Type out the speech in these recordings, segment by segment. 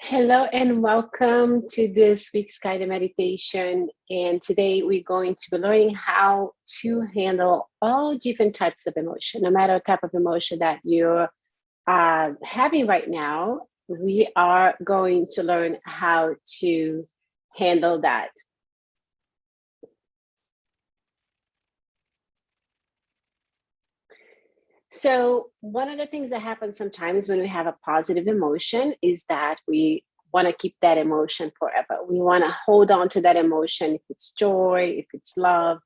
Hello and welcome to this week's guided meditation. And today we're going to be learning how to handle all different types of emotion, no matter what type of emotion that you're having right now. We are going to learn how to handle that. So one of the things that happens sometimes when we have a positive emotion is that we want to keep that emotion forever. We want to hold on to that emotion, if it's joy, if it's love.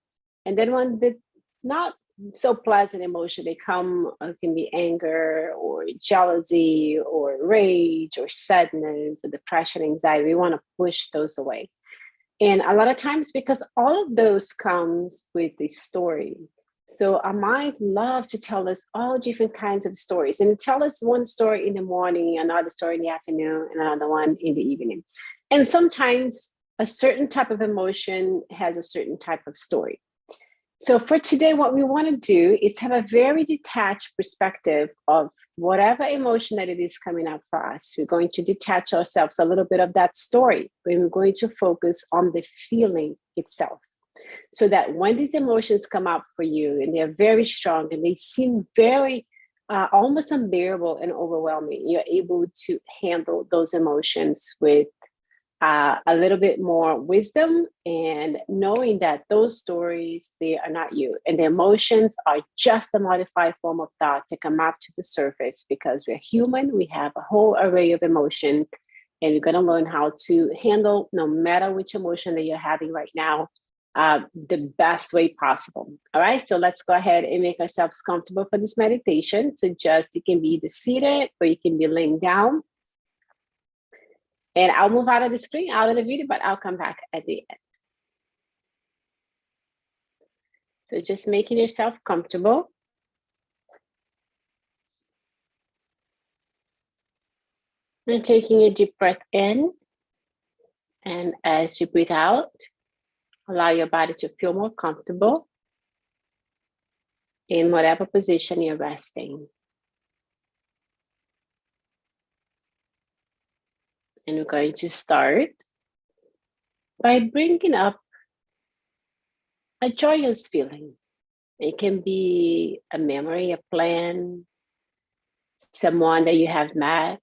And then when the not so pleasant emotion, they come, it can be anger or jealousy or rage or sadness or depression, anxiety. We want to push those away. And a lot of times, because all of those comes with the story. So our mind loves to tell us all different kinds of stories and tell us one story in the morning, another story in the afternoon, and another one in the evening. And sometimes a certain type of emotion has a certain type of story. So for today, what we want to do is have a very detached perspective of whatever emotion that it is coming up for us. We're going to detach ourselves a little bit of that story, but we're going to focus on the feeling itself. So that when these emotions come up for you and they're very strong and they seem very almost unbearable and overwhelming, you're able to handle those emotions with a little bit more wisdom and knowing that those stories, they are not you. And the emotions are just a modified form of thought to come up to the surface because we're human. We have a whole array of emotion and we're going to learn how to handle no matter which emotion that you're having right now the best way possible. All right, so let's go ahead and make ourselves comfortable for this meditation. So just you can be either seated or you can be laying down. And I'll move out of the screen, out of the video, but I'll come back at the end. So just making yourself comfortable. And taking a deep breath in. And as you breathe out, allow your body to feel more comfortable in whatever position you're resting. And we're going to start by bringing up a joyous feeling. It can be a memory, a plan, someone that you have met,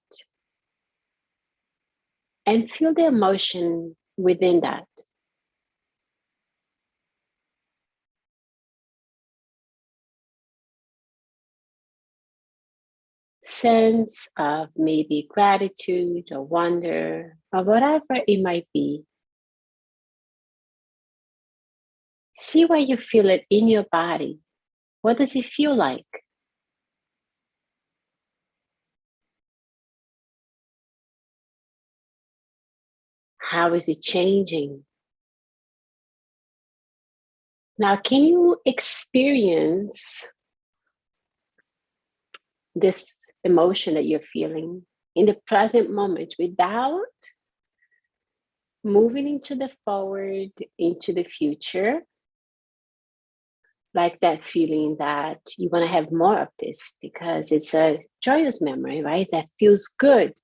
and feel the emotion within that. Sense of maybe gratitude or wonder or whatever it might be. See where you feel it in your body. What does it feel like? How is it changing? Now, can you experience this emotion that you're feeling in the present moment without moving into the forward, into the future? Like that feeling that you want to have more of this because it's a joyous memory, right? That feels good.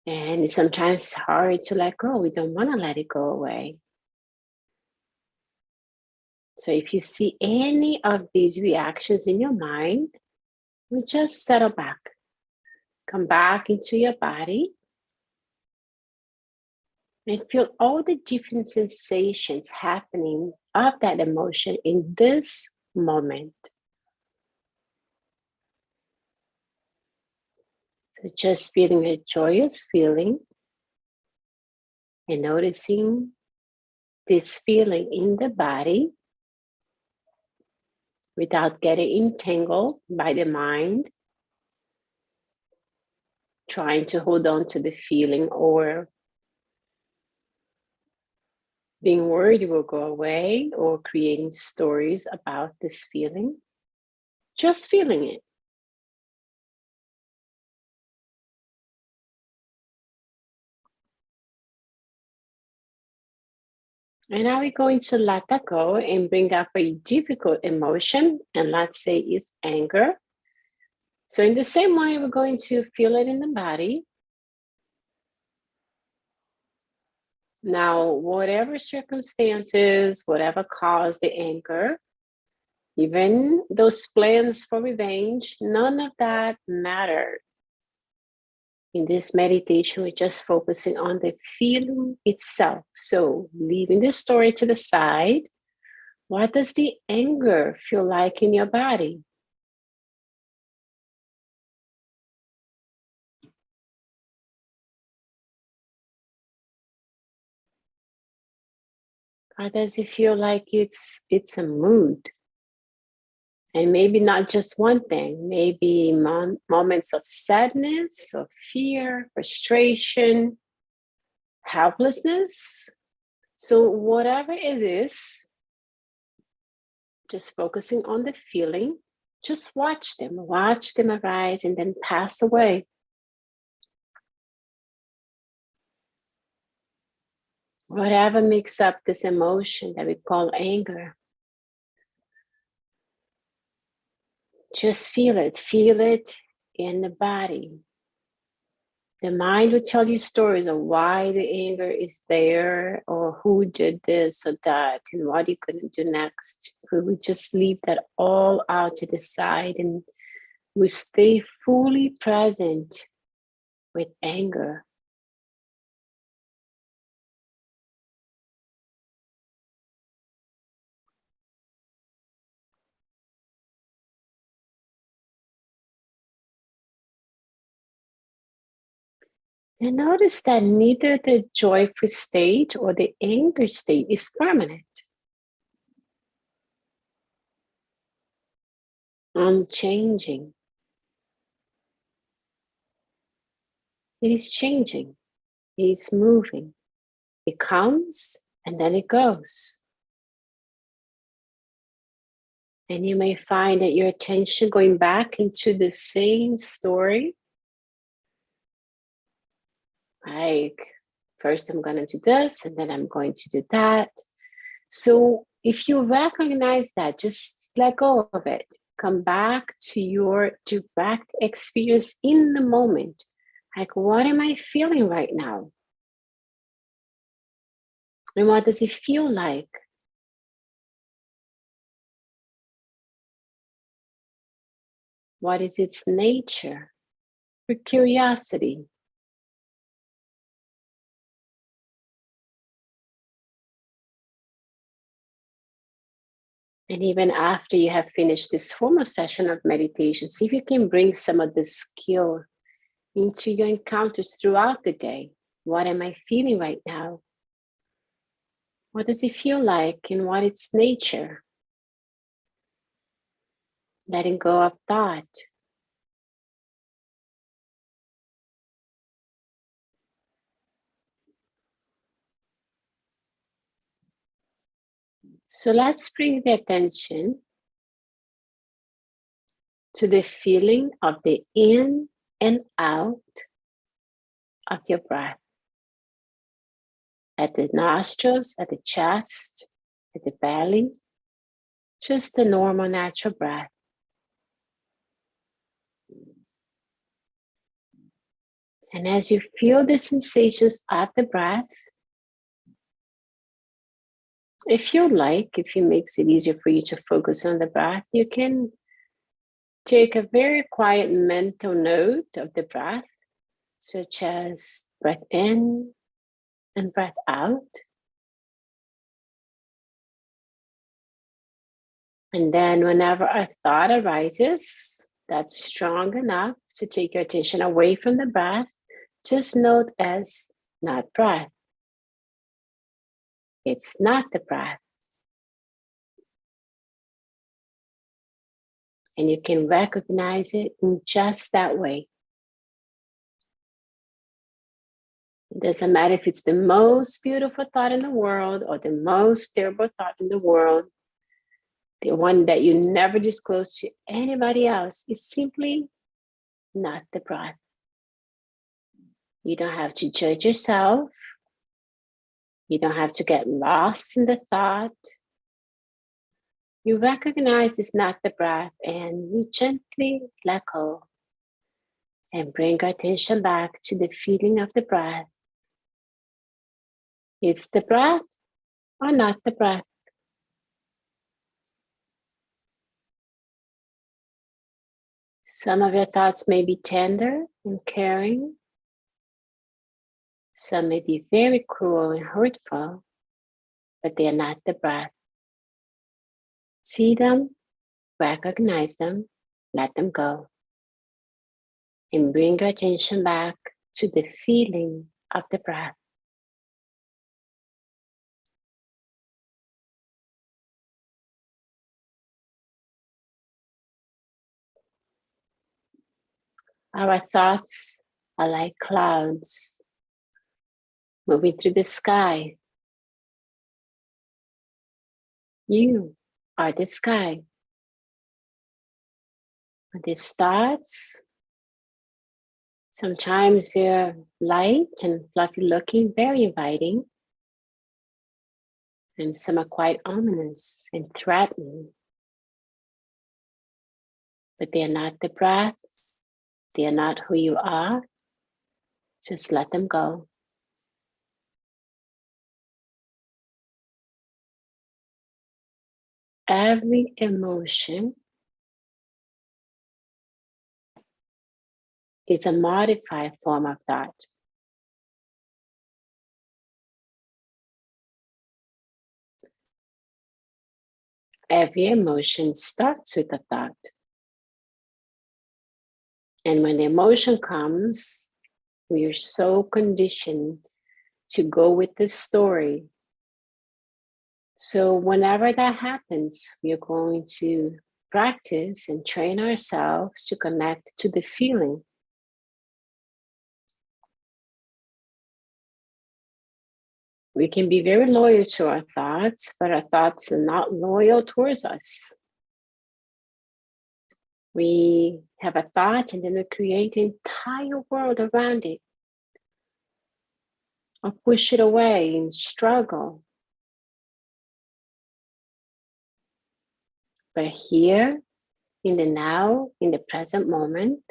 And sometimes it's hard to let go. We don't want to let it go away. So if you see any of these reactions in your mind, we just settle back. Come back into your body and feel all the different sensations happening of that emotion in this moment. So just feeling a joyous feeling and noticing this feeling in the body without getting entangled by the mind, trying to hold on to the feeling or being worried it will go away or creating stories about this feeling. Just feeling it. And now we're going to let that go and bring up a difficult emotion, and let's say it's anger. So in the same way, we're going to feel it in the body. Now, whatever circumstances, whatever caused the anger, even those plans for revenge, none of that mattered. In this meditation, we're just focusing on the feeling itself. So, leaving the story to the side, what does the anger feel like in your body? How does it feel like it's a mood? And maybe not just one thing, maybe moments of sadness, of fear, frustration, helplessness. So, whatever it is, just focusing on the feeling, just watch them arise and then pass away. Whatever makes up this emotion that we call anger, just feel it in the body. The mind will tell you stories of why the anger is there or who did this or that and what you couldn't do next. We would just leave that all out to the side and we stay fully present with anger. And notice that neither the joyful state or the anger state is permanent, unchanging. It is changing, it is moving. It comes and then it goes. And you may find that your attention going back into the same story. Like, first I'm going to do this and then I'm going to do that. So if you recognize that, just let go of it. Come back to your direct experience in the moment. Like, what am I feeling right now? And what does it feel like? What is its nature? For curiosity. And even after you have finished this formal session of meditation, see if you can bring some of this skill into your encounters throughout the day. What am I feeling right now? What does it feel like and what its nature? Letting go of thought. So let's bring the attention to the feeling of the in and out of your breath. At the nostrils, at the chest, at the belly. Just the normal, natural breath. And as you feel the sensations of the breath, if you like, if it makes it easier for you to focus on the breath, you can take a very quiet mental note of the breath, such as breath in and breath out. And then whenever a thought arises that's strong enough to take your attention away from the breath, just note as not breath. It's not the breath. And you can recognize it in just that way. It doesn't matter if it's the most beautiful thought in the world or the most terrible thought in the world, the one that you never disclose to anybody else is simply not the breath. You don't have to judge yourself. You don't have to get lost in the thought. You recognize it's not the breath and you gently let go and bring your attention back to the feeling of the breath. It's the breath or not the breath. Some of your thoughts may be tender and caring. Some may be very cruel and hurtful, but they are not the breath. See them, recognize them, let them go. And bring your attention back to the feeling of the breath. Our thoughts are like clouds moving through the sky. You are the sky. When these thoughts, sometimes they're light and fluffy looking, very inviting. And some are quite ominous and threatening. But they are not the breath. They are not who you are. Just let them go. Every emotion is a modified form of thought. Every emotion starts with a thought. And when the emotion comes, we are so conditioned to go with the story. So whenever that happens, we are going to practice and train ourselves to connect to the feeling. We can be very loyal to our thoughts, but our thoughts are not loyal towards us. We have a thought and then we create an entire world around it, or push it away and struggle. But here, in the now, in the present moment,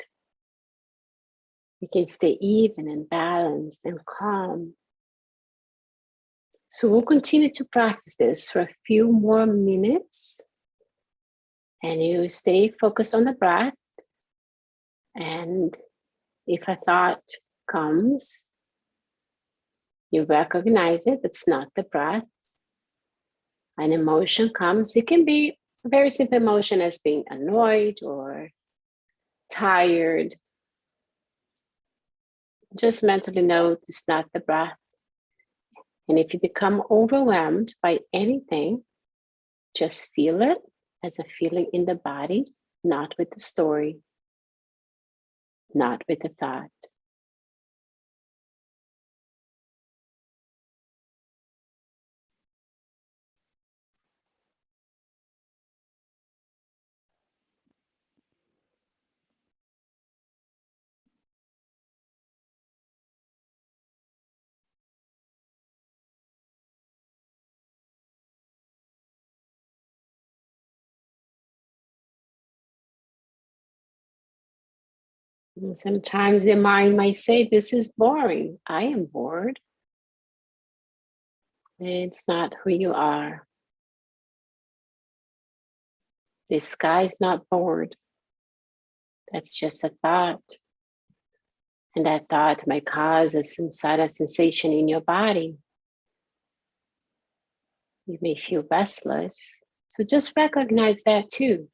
we can stay even and balanced and calm. So we'll continue to practice this for a few more minutes. And you stay focused on the breath. And if a thought comes, you recognize it, it's not the breath. An emotion comes, it can be a very simple emotion as being annoyed or tired. Just mentally note it's not the breath. And if you become overwhelmed by anything, just feel it as a feeling in the body, not with the story, not with the thought. And sometimes the mind might say, this is boring. I am bored. It's not who you are. The sky is not bored. That's just a thought. And that thought might cause some sort of sensation in your body. You may feel restless. So just recognize that too.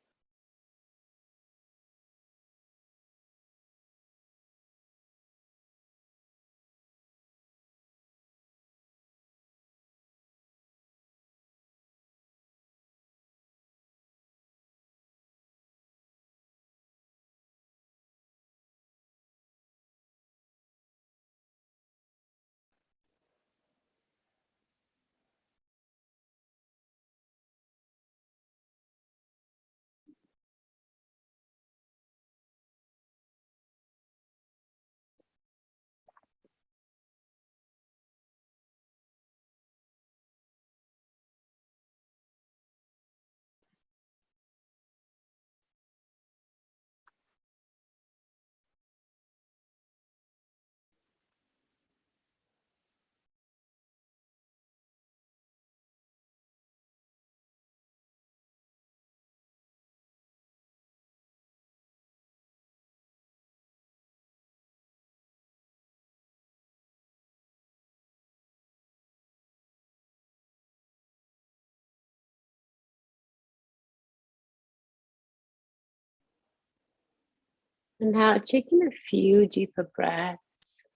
And now taking a few deeper breaths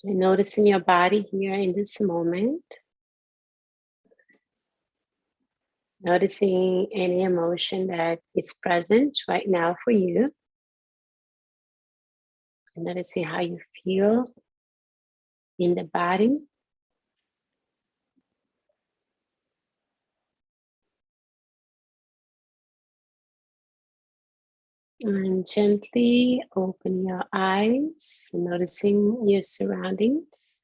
and noticing your body here in this moment. Noticing any emotion that is present right now for you. And noticing how you feel in the body. And gently open your eyes, noticing your surroundings.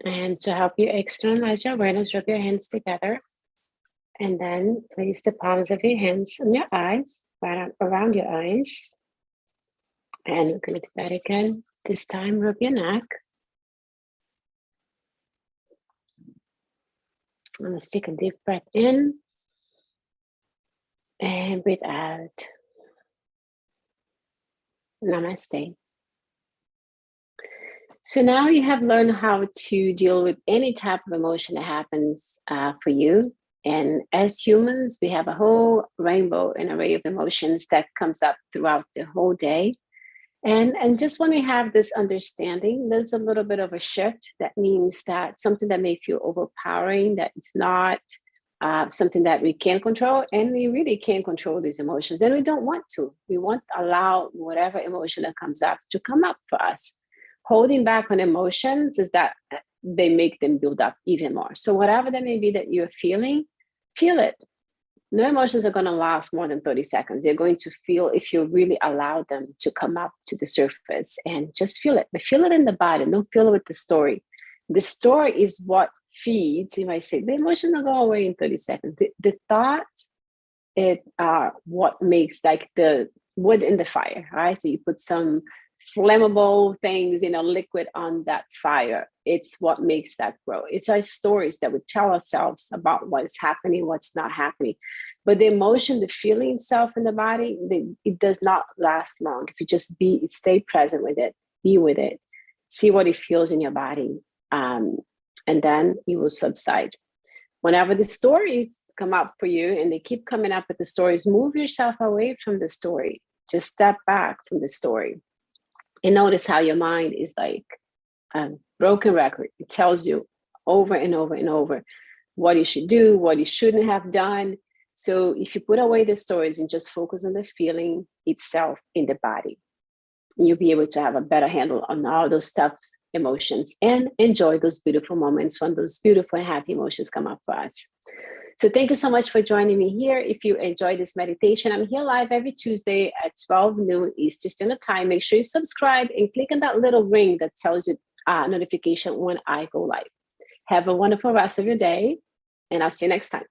And to help you externalize your awareness, rub your hands together. And then place the palms of your hands on your eyes, right around your eyes. And we're going to do that again. This time, rub your neck. And let's take a deep breath in. And breathe out. Namaste. So now you have learned how to deal with any type of emotion that happens for you. And as humans, we have a whole rainbow and array of emotions that comes up throughout the whole day. And just when we have this understanding, there's a little bit of a shift. That means that something that may feel overpowering, that it's not something that we can control, and we really can't control these emotions, and we don't want to. We want to allow whatever emotion that comes up to come up for us. Holding back on emotions is that they make them build up even more. So whatever that may be that you're feeling, feel it. No emotions are going to last more than 30 seconds. They're going to feel if you really allow them to come up to the surface, and just feel it. But feel it in the body. Don't feel it with the story. The story is what feeds, if I say, the emotions will go away in 30 seconds. The thoughts are what makes like the wood in the fire, right? So you put some flammable things, liquid on that fire. It's what makes that grow. It's our stories that we tell ourselves about what's happening, what's not happening. But the emotion, the feeling itself in the body, it does not last long. If you just stay present with it, be with it, see what it feels in your body, and then it will subside. Whenever the stories come up for you and they keep coming up with the stories, move yourself away from the story. Just step back from the story. And notice how your mind is like a broken record. It tells you over and over and over what you should do, what you shouldn't have done. So if you put away the stories and just focus on the feeling itself in the body, you'll be able to have a better handle on all those tough emotions and enjoy those beautiful moments when those beautiful and happy emotions come up for us. So thank you so much for joining me here. If you enjoyed this meditation, I'm here live every Tuesday at 12 noon Eastern Standard Time. Make sure you subscribe and click on that little ring that tells you notification when I go live. Have a wonderful rest of your day, and I'll see you next time.